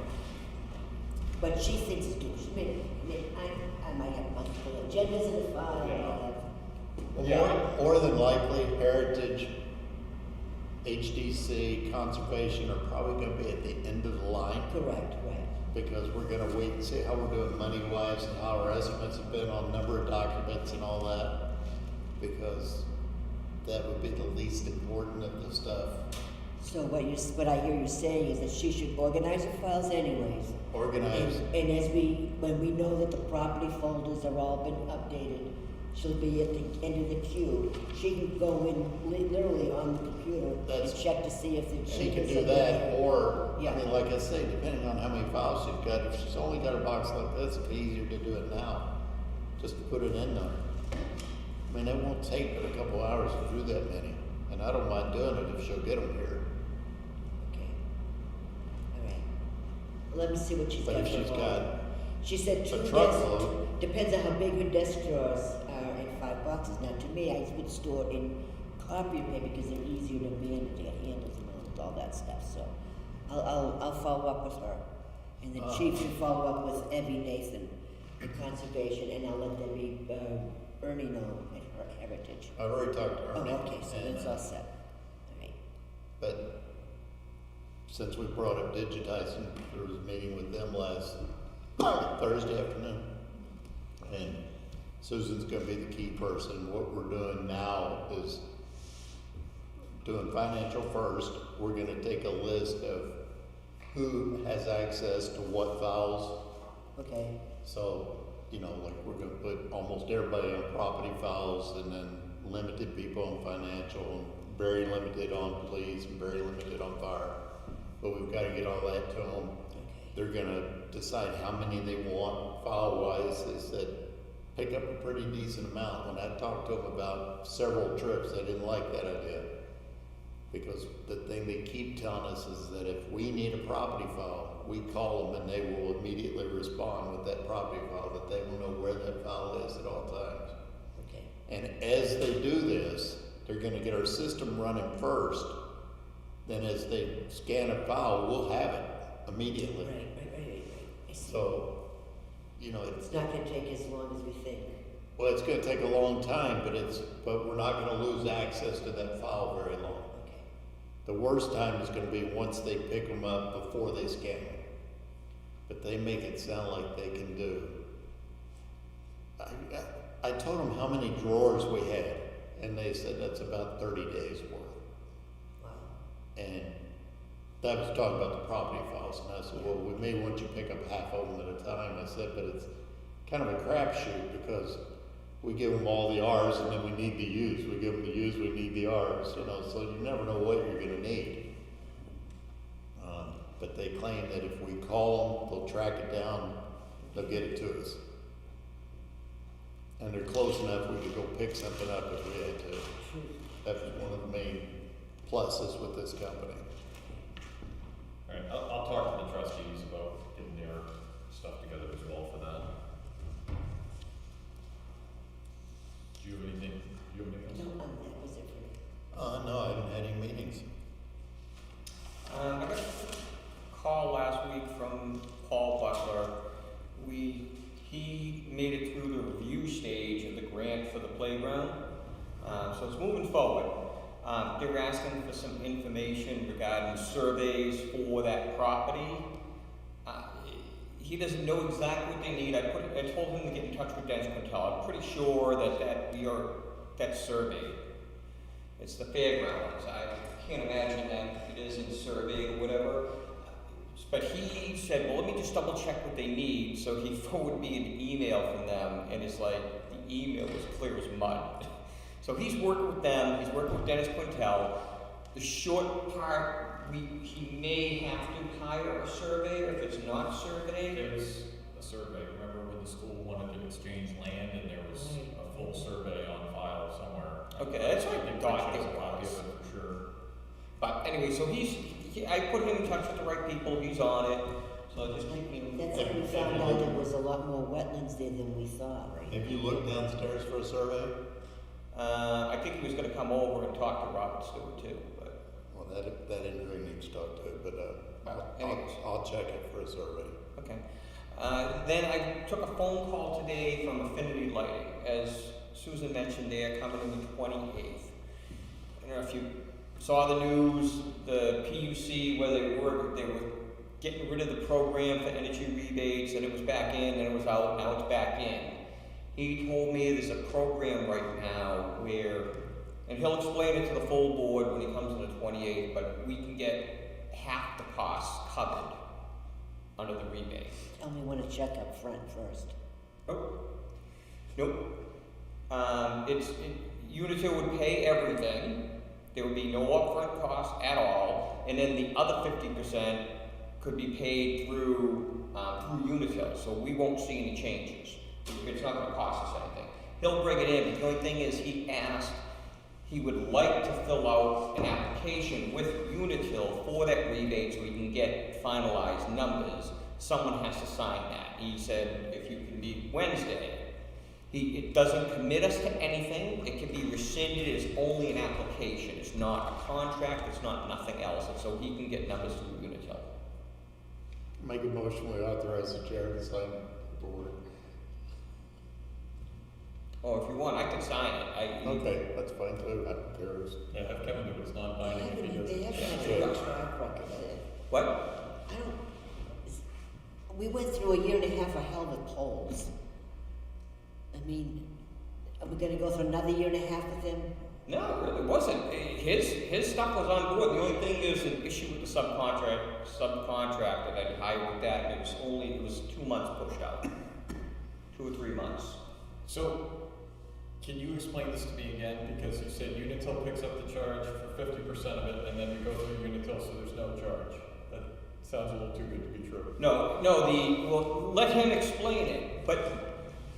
But she thinks it's duplicate, I might have multiple agendas in the file, I might have. more than likely, Heritage, HDC, Conservation are probably gonna be at the end of the line. Correct, right. Because we're gonna wait and see how we're doing money-wise and how our estimates have been on number of documents and all that. Because that would be the least important of the stuff. So what I hear you saying is that she should organize her files anyways. Organized. And when we know that the property folders have all been updated, she'll be at the end of the queue. She can go in literally on the computer and That's- check to see if the She can changes do are that, there. or, Yeah. I mean, like I say, depending on how many files she's got, if she's only got a box like this, it'd be easier to do it now, just to put it in there. I mean, it won't take but a couple hours to do that many, and I don't mind doing it if she'll get them here. Okay. All right. Let me see what she's got. But if she's for got home. She said 2 a desk, truckload. depends on how big her desk drawers are in 5 boxes. Now, to me, I would store in copy paper because they're easier to manage, they got handles and all that stuff, so I'll follow up with her. And the chief will follow up with Evie Nathan, the conservation, and I'll let them be, Ernie know at Heritage? I've already talked to Oh, Ernie. okay, so and, it's all set. All right. But since we brought up digitizing, there was a meeting with them last Thursday afternoon. And Susan's gonna be the key person. What we're doing now is doing financial first. We're gonna take a list of who has access to what files. Okay, So, you know, like we're gonna put almost everybody on property files and then limited people on financial and very limited on police and very limited on fire. But we've gotta get all that to them. okay. They're gonna decide how many they want file-wise. They said, pick up a pretty decent amount. When I talked to them about several trips, they didn't like that idea. Because the thing they keep telling us is that if we need a property file, we call them and they will immediately respond with that property file, that they will know where that file is at all times. Okay. And as they do this, they're gonna get our system running first. Then as they scan a file, we'll have it immediately. Right. I see. So, you know, It's not gonna take as long as we think. well, it's gonna take a long time, but we're not gonna lose access to that file very long. Okay. The worst time is gonna be once they pick them up before they scan them. But they make it sound like they can do. I told them how many drawers we had, and they said that's about 30 days worth. Wow. And that was talking about the property files, and I said, well, we may want you to pick up half of them at a time. I said, but it's kind of a crapshoot because we give them all the R's and then we need the U's. We give them the U's, we need the R's, you know, so you never know what you're gonna need. But they claim that if we call them, they'll track it down, they'll get it to us. And they're close enough, we could go pick something up if we had to. That was one of the main pluses with this company. All right, I'll talk to the trustees about getting their stuff together as well for that. Do you have anything, No, else? that was it for me. No, I haven't had any meetings. I got a call last week from Paul Butler. He made it through the review stage of the grant for the playground, so it's moving forward. They were asking for some information regarding surveys for that property. He doesn't know exactly what they need. I told him to get in touch with Dennis Quintel. I'm pretty sure that's surveyed. It's the fairgrounds. I can't imagine that it isn't surveyed or whatever. But he said, well, let me just double check what they need. So he forwarded me an email from them, and it's like the email was clear as mud. So he's working with them. He's working with Dennis Quintel. The short part, he may have to hire a surveyor if it's not surveyed. There's a survey, remember when the school wanted to exchange land and there was a full survey on file somewhere? Okay, that's what I thought There's it a copy of was. it for sure. But anyway, so I put him in touch with the right people. He's on it. So just keep me. That's when we found out there was a lot more wetlands there than we thought, right? Have you looked downstairs for a survey? I think he was going to come over and talk to Robert Stewart too. But Well, that engineer needs to talk to it, but anyways. I'll check it for a survey. Okay. Then I took a phone call today from Affinity Lighting. As Susan mentioned, they are coming on the 28th. I don't know if you saw the news, the PUC, where they were getting rid of the program for energy rebates, and it was back in, and it was out, now it's back in. He told me there's a program right now where, and he'll explain it to the full board when he comes on the 28th, but we can get half the costs covered under the rebate. Tell me when to check up front first. Nope. Unitil would pay everything. There would be no upfront cost at all, and then the other 50% could be paid through Unitil, so we won't see any changes. It's not going to cost us anything. He'll bring it in, but the only thing is he would like to fill out an application with Unitil for that rebate so he can get finalized numbers. Someone has to sign that. He said if you can meet Wednesday. It doesn't commit us to anything. It can be rescinded. It's only an application. It's not a contract. It's not nothing else. And so he can get numbers through Unitil. Make a motion, we authorize the chair to sign the board. Oh, if you want, I can sign it. Okay, that's fine too, I don't care. Yeah, have Kevin do it, it's They non-binding if he haven't, does they it. haven't Yeah. had a track record of it. What? I don't, we went through a year and a half of hell with polls. I mean, are we gonna go through another year and a half with them? No, it really wasn't. His stuff was on board. The only thing is an issue with the subcontractor that he hired with that. It was 2 months pushed out. 2 or 3 months. So, can you explain this to me again? Because you said Unitil picks up the charge for 50% of it, and then you go through Unitil, so there's no charge. That sounds a little too good to be true. No, well, let him explain it. But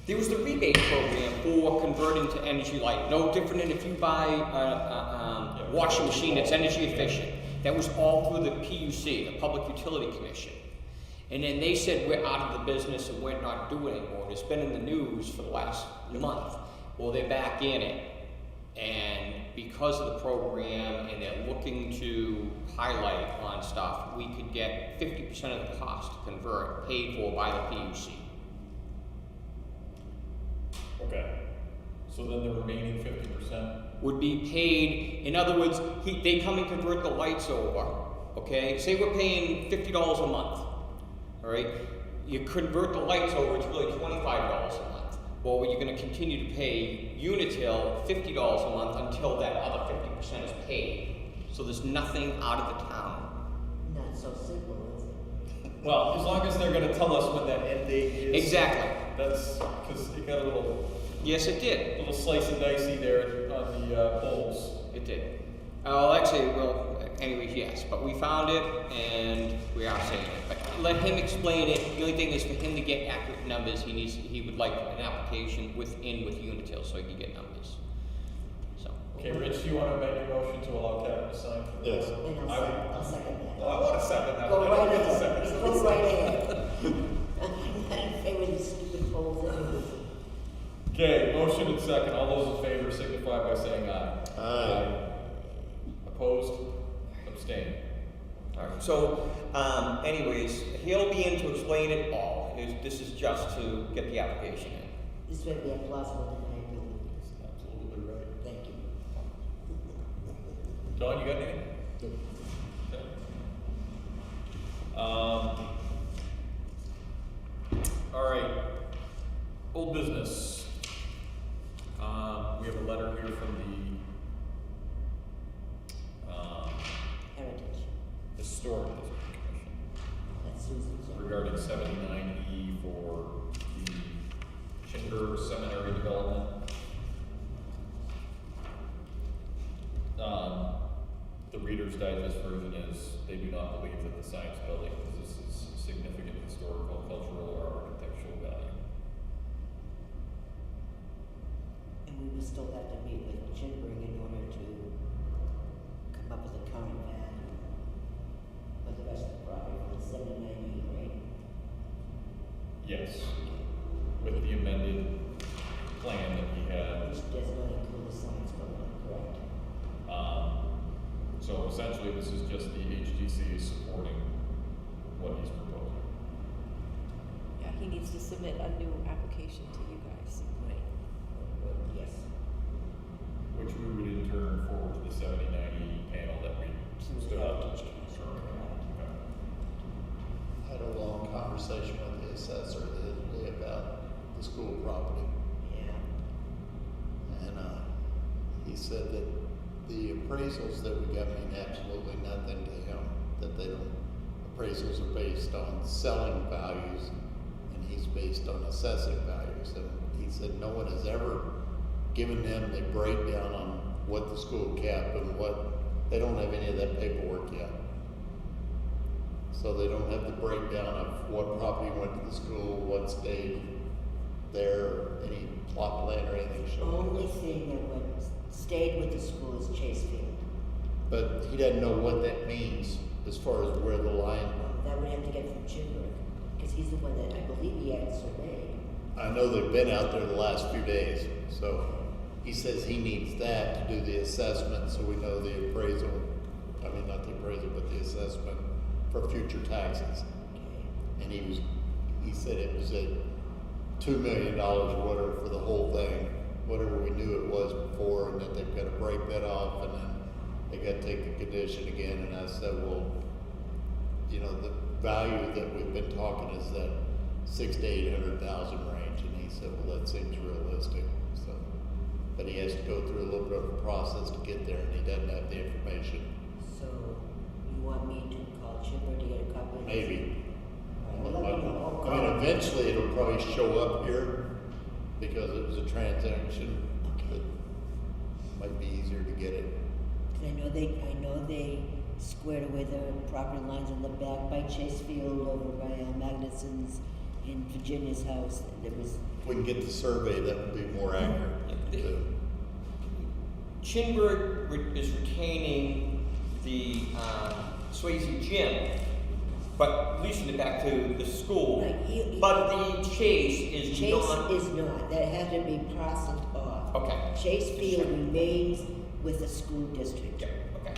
there was the rebate program for converting to energy light. No different than if you buy a washing machine that's energy efficient. That was all through the PUC, the Public Utility Commission. And then they said, we're out of the business and we're not doing it anymore. It's been in the news for the last month. Well, they're back in it. And because of the program, and they're looking to highlight on stuff, we could get 50% of the cost to convert paid for by the PUC. Okay. So then the remaining 50%? Would be paid, in other words, they come and convert the lights over, okay? Say we're paying $50 a month, all right? You convert the lights over, it's really $25 a month. Well, you're gonna continue to pay Unitil $50 a month until that other 50% is paid. So there's nothing out of the town. Not so simple, is it? Well, as long as they're gonna tell us when that end date is. Exactly. That's, because it got a Yes, it did. little slice and dicey there on the polls. It did. Anyways, yes, but we found it and we are saying it. But let him explain it. The only thing is for him to get accurate numbers, he would like an application with Unitil so he can get numbers. So. Okay, Rich, do you want to make a motion to allow Kevin to sign for this? Yes. And I'll second that. Well, I want to second that. Go but I right don't get to ahead, second. go right ahead. I'm not in favor of these stupid polls anyways. Okay, motion and second. All those in favor signify by saying aye. Aye. Opposed? Abstain. All right. So, anyways, he'll be in to explain it all. This is just to get the application in. This would be a plausible deniability. Absolutely right. Thank you. John, you got anything? Okay. All right. Old business. We have a letter here from the Heritage, Historic District Commission that's Susan's. regarding 79E for the Schindler Seminary development. The Reader's Digest version is they do not believe that the science building possesses significant historical, cultural, or architectural value. And we will still have to meet with Chinburg in order to come up with a current value for the rest of the property for the 79E, right? Yes, with the amended plan that we had. Which does not include the science building, correct? So essentially, this is just the HGC is supporting what he's proposing. Yeah, he needs to submit a new application to you guys. Right. Yes. Which we would in turn forward to the 79E panel that we stood up. I had a long conversation with the assessor the other day about the school property. Yeah. And he said that the appraisals that we got mean absolutely nothing to him, that they don't, appraisals are based on selling values and he's based on assessing values. And he said no one has ever given them the breakdown on what the school kept and what, they don't have any of that paperwork yet. So they don't have the breakdown of what property went to the school, what stayed there, any plot plan or anything The showing. only thing that stayed with the school is Chasefield. But he doesn't know what that means as far as where the line. That would have to get from Chinburg, because he's the one that I believe he had surveyed. I know they've been out there the last few days, so he says he needs that to do the assessment, so we know the appraisal, I mean, not the appraisal, but the assessment for future taxes. Okay. And he said it was at $2 million or whatever for the whole thing. whatever we knew it was before, and that they've got to break that off, and then they got to take the condition again, and I said, well, you know, the value that we've been talking is that 600,000 to 800,000 range, and he said, well, that seems realistic, so. But he has to go through a little bit of a process to get there, and he doesn't have the information. So, you want me to call Chipper to get a copy of this? Maybe. All right, well, let me know. I mean, eventually it'll probably show up here because it was a transaction. Okay. It might be easier to get it. 'Cause I know they squared away the property lines on the back by Chase Field over by Magnuson's in Virginia's house. There was, If we can get the survey, that would be more accurate. too. Chinburg is retaining the Swayze gym, but leasing it back to the school. Right, But the Chase is Chase not. is not, that has to be parceled off. Okay. Chase Field remains with the school district. Yeah, okay.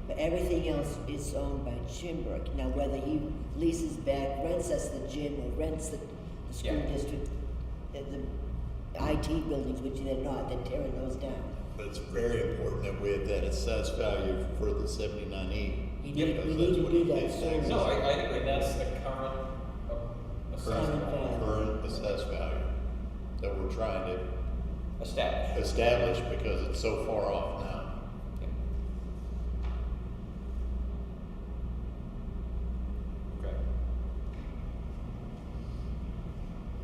But everything else is owned by Chimberg. Now, whether he leases back, rents us the gym, or rents the school Yeah. district, the IT buildings, which they're not, they're tearing those down. But it's very important that we have that assessed value for the 79E. We Yep, need, because we that's need to what do he that pays soon. taxes No, I on. agree. And that's the current assessment. Current assessed value that we're trying to Established. establish because it's so far off now. Okay.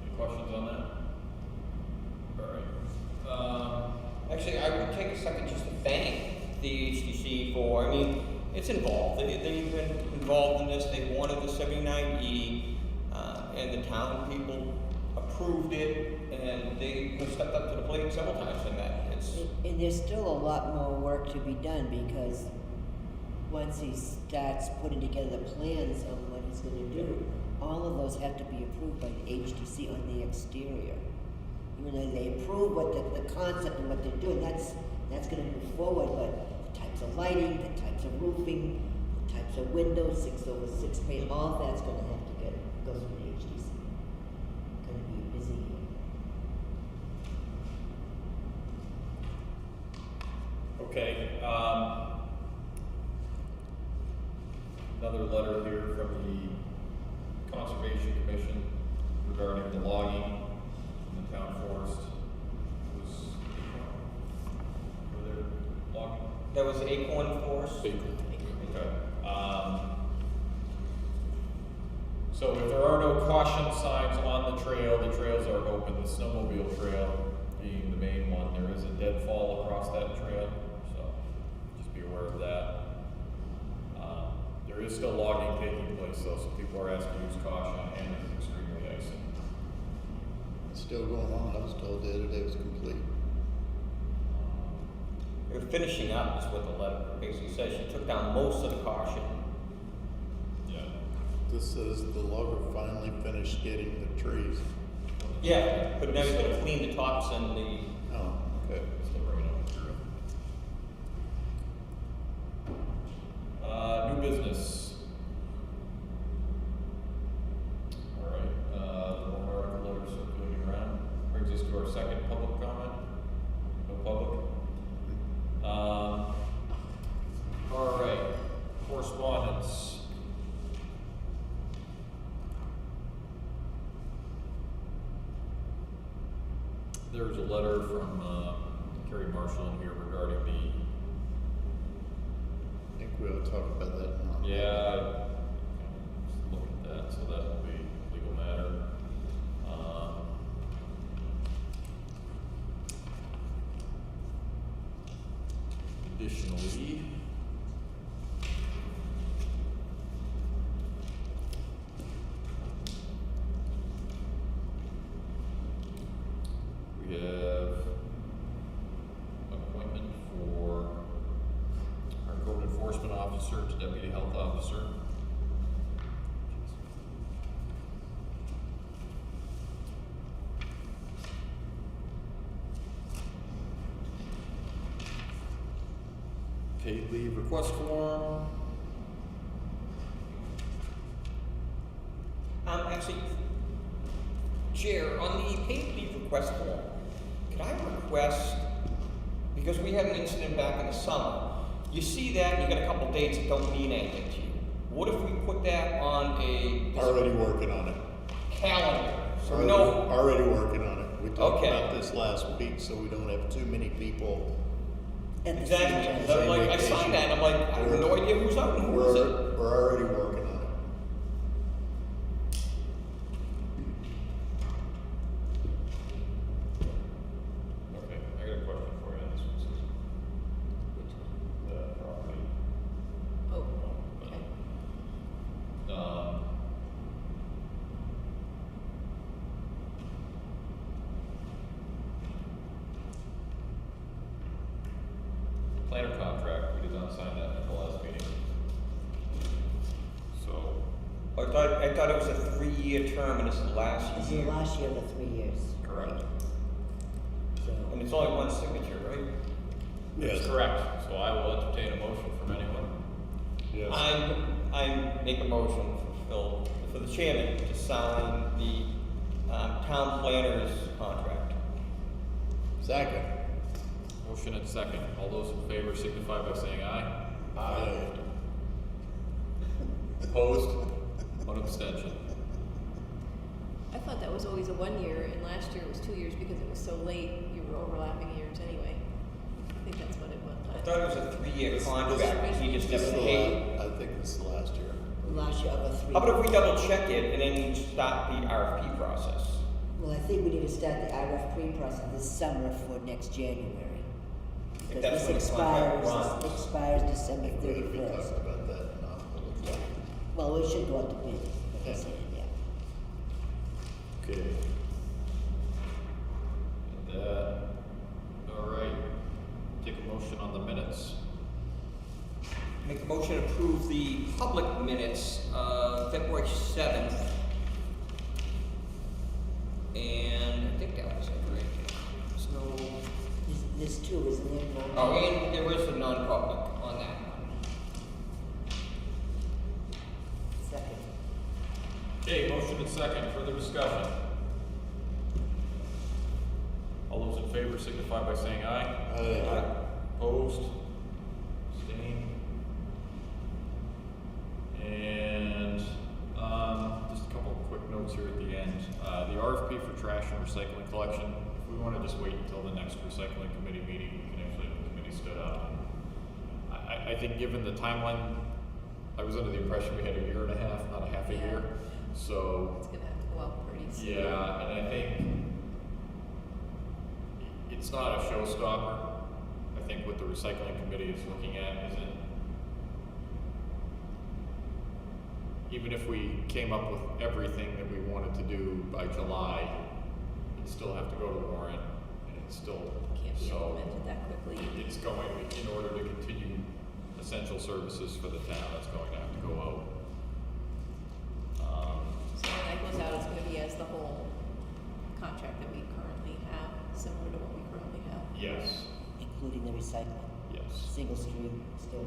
Any questions on that? All right. Actually, I would take a second just to thank the HTC for, I mean, it's involved. They've been involved in this. They wanted the 79E, and the town people approved it, and they have stepped up to the plate several times in that. It's, And there's still a lot more work to be done, because once he starts putting together the plans on what he's gonna do, all of those have to be approved by the HTC on the exterior. Even though they approve what the concept and what they're doing, that's gonna move forward, but the types of lighting, the types of roofing, the types of windows, 6/6 paint, all of that's gonna have to go through the HTC. Gonna be a busy year. Okay, another letter here from the Conservation Commission regarding the logging in the town forest. Were there logging? that was Acorn Forest. Okay. So if there are no caution signs on the trails are open, the snowmobile trail being the main one. There is a deadfall across that trail, so just be aware of that. There is still logging taking place though, so people are asked to use caution, and it's extremely icy. It's still going on. I was told the other day it was complete. They're finishing up, is what the letter basically says. She took down most of the caution. Yeah. This says the logger finally finished getting the trees. Yeah, but now he's gonna clean the tops and the, Oh, okay. Still bringing up through. New business. All right, the one article letter circulating around brings us to our second public comment. No public. All right, correspondence. There's a letter from Kerry Marshall in here regarding I think we'll talk about that now. I just look at that, so that will be legal matter. Additionally, we have appointment for our code enforcement officer to deputy health officer. Paid leave request form. actually, Chair, on the paid leave request form, could I request, because we had an incident back in the summer, you see that and you got a couple dates that don't mean anything to you. What if we put that on a Already working on it. calendar? So we know, Already working on it. We talked Okay. about this last week, so we don't have too many people. At the same exactly, time. 'cause I'm like, I signed that and I'm like, I have no idea who's out and who isn't. We're already working on it. Okay, I got a question for you on this one, Susan. The property. Oh, okay. Planner contract, we did not sign that at the last meeting. So, I thought it was a 3-year term and it's the last This is the year. last year of the 3 years. correct. So, And it's only one signature, right? That's Yes. correct, so I will entertain a motion from anyone. Yes. I make a motion for the chairman to sign the town planner's contract. Second. Motion and second, all those in favor signify by saying aye. Aye. Opposed? One abstention. I thought that was always a 1 year, and last year it was 2 years because it was so late, you were overlapping years anyway. I think that's what it was. I thought it was a 3-year contract, he just This never is the paid. I think this is the last year. last year of a 3. How about if we double check it and then start the RFP process? Well, I think we need to start the RFP process this summer for next January. If Because that's this when the contract expires December We 31st. talked about that in public. Well, it should go out to bid, like I Yeah. said, yeah. Okay. All right, take a motion on the minutes. Make a motion to approve the public minutes of February 7th. And I think that was it, right? There's no, There's two, isn't there? One? oh, and there is a non-public on that one. Second. Okay, motion and second, further discussion. All those in favor signify by saying aye. Aye. Opposed? Abstained? And, just a couple of quick notes here at the end. The RFP for trash and recycling collection, if we wanna just wait until the next recycling committee meeting, we can actually have the committee stood up. I think given the timeline, I was under the impression we had a year and a half, not a half a Yeah. year. So, It's gonna have to go out pretty soon. yeah, and I think it's not a showstopper. I think what the recycling committee is looking at isn't, even if we came up with everything that we wanted to do by July, it'd still have to go to warrant, and it's still, Can't be so implemented that quickly. it's going, in order to continue essential services for the town, it's going to have to go out. So when that goes out, it's gonna be as the whole contract that we currently have, similar to what we currently have. Yes, Including the recycling, yes. single stream still.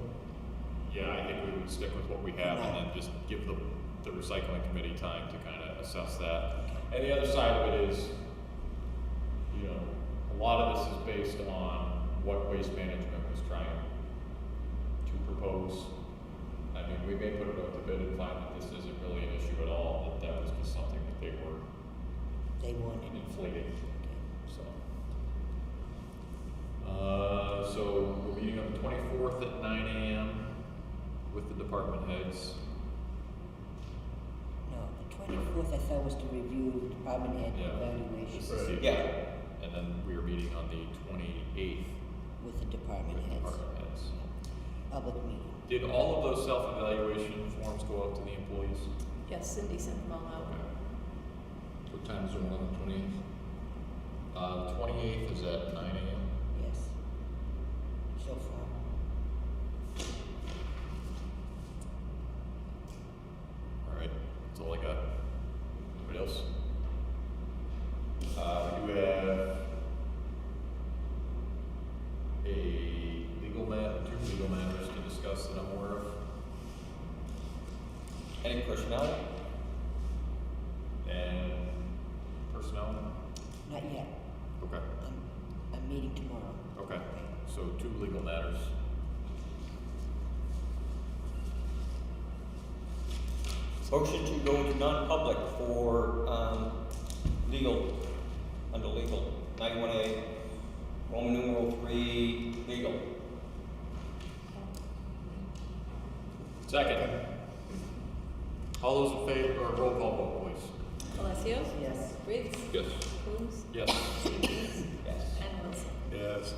Yeah, I think we would stick with what we have and then just give the recycling committee time to kind of assess that. And the other side of it is, you know, a lot of this is based on what Waste Management was trying to propose. I mean, we may put it out to bid and find that this isn't really an issue at all, that was just something that they were They wanted. inflating, so. So we're meeting on the 24th at 9 a.m. with the department heads. No, the 24th I thought was to review department head Yeah. evaluation Just to see- Yeah. And then we are meeting on the 28th with the department with the heads. department heads. Public meeting. Did all of those self-evaluation forms go out to the employees? Yes, Cindy sent them all out. What time is it on the 20th? The 28th is at 9 a.m. Yes. So far. All right, that's all I got. Anybody else? We do have two legal matters to discuss that I'm aware of. Any personnel? And personnel? Not yet. Okay. meeting tomorrow. Okay, so 2 legal matters. Motion to go into non-public for, legal, under legal, 91A, Roman numeral 3, legal. Second. All those in favor, or roll call vote, please. Alessio? Yes. Briggs? Yes. Coombs? Yes. Stevens? Yes. And Wilson? Yes.